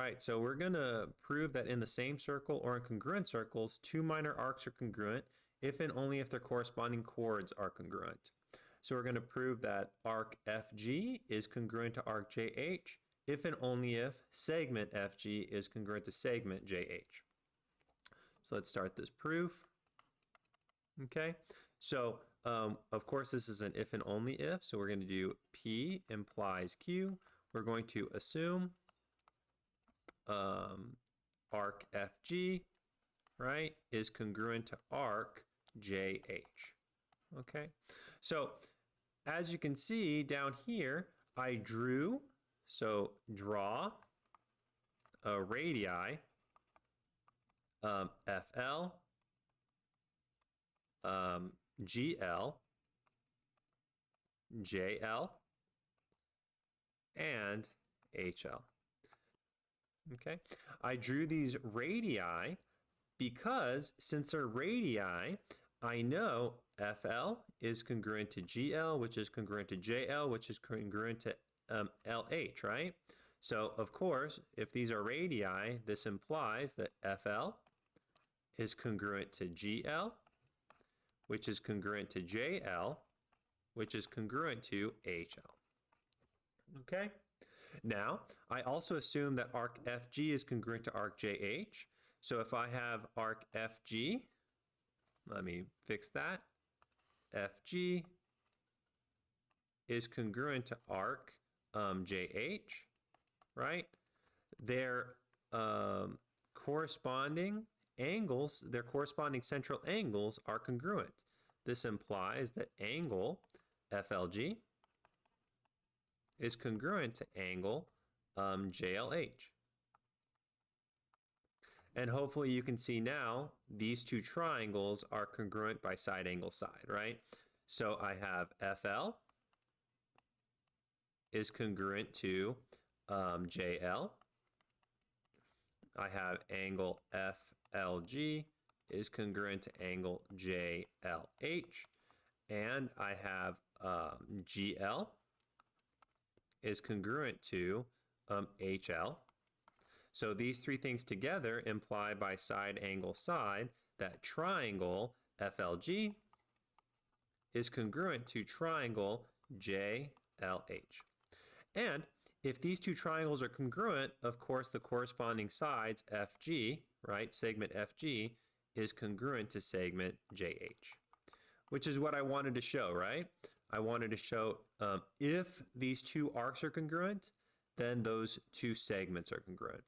right, so we're going to prove that in the same circle or in congruent circles, two minor arcs are congruent if and only if their corresponding chords are congruent. So we're going to prove that arc FG is congruent to arc JH if and only if segment FG is congruent to segment JH. So let's start this proof. Okay, so of course this is an if and only if, so we're going to do P implies Q. We're going to assume arc FG, right, is congruent to arc JH. Okay, so as you can see down here, I drew, so draw a radii FL, GL, JL, and HL. Okay, I drew these radii because since they're radii, I know FL is congruent to GL, which is congruent to JL, which is congruent to LH, right? So, of course, if these are radii, this implies that FL is congruent to GL, which is congruent to JL, which is congruent to HL. Okay? Now, I also assume that arc FG is congruent to arc JH. So if I have arc FG, let me fix that. FG is congruent to arc JH, right? Their corresponding angles, their corresponding central angles are congruent. This implies that angle FLG is congruent to angle JLH. And hopefully you can see now these two triangles are congruent by side angle side, right? So I have FL is congruent to JL. I have angle FLG is congruent to angle JLH. And I have GL is congruent to HL. So these three things together imply by side angle side that triangle FLG is congruent to triangle JLH. And if these two triangles are congruent, of course the corresponding sides FG, right, segment FG, is congruent to segment JH, which is what I wanted to show, right? I wanted to show if these two arcs are congruent, then those two segments are congruent.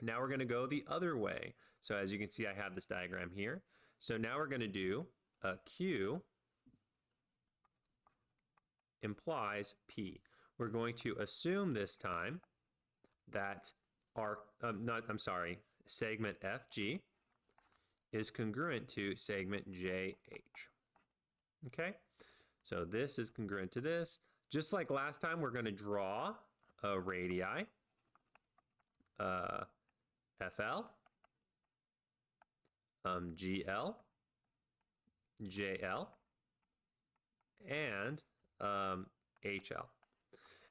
Now we're going to go the other way. So as you can see, I have this diagram here. So now we're going to do a Q implies P. We're going to assume this time that segment FG is congruent to segment JH. Okay, so this is congruent to this. Just like last time, we're going to draw a radii, FL, GL, JL, and HL.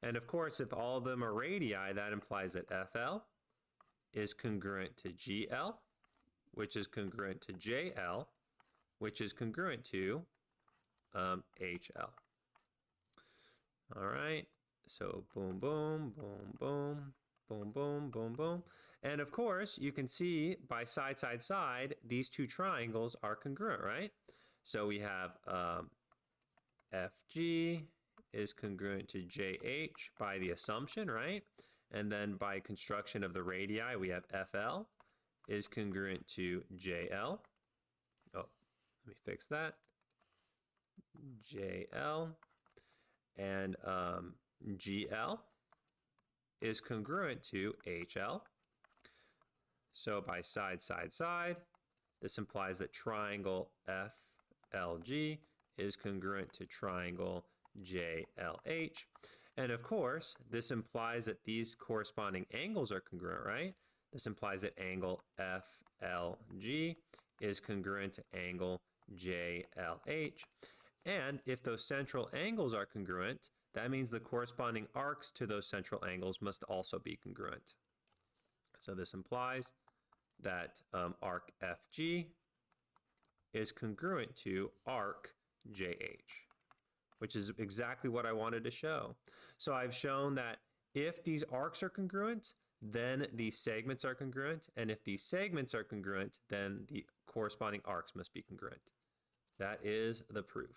And of course, if all of them are radii, that implies that FL is congruent to GL, which is congruent to JL, which is congruent to HL. All right, so boom, boom, boom, boom, boom, boom, boom, boom. And of course, you can see by side, side, side, these two triangles are congruent, right? So we have FG is congruent to JH by the assumption, right? And then by construction of the radii, we have FL is congruent to JL. Oh, let me fix that. JL. And GL is congruent to HL. So by side, side, side, this implies that triangle FLG is congruent to triangle JLH. And of course, this implies that these corresponding angles are congruent, right? This implies that angle FLG is congruent to angle JLH. And if those central angles are congruent, that means the corresponding arcs to those central angles must also be congruent. So this implies that arc FG is congruent to arc JH, which is exactly what I wanted to show. So I've shown that if these arcs are congruent, then these segments are congruent, and if these segments are congruent, then the corresponding arcs must be congruent. That is the proof.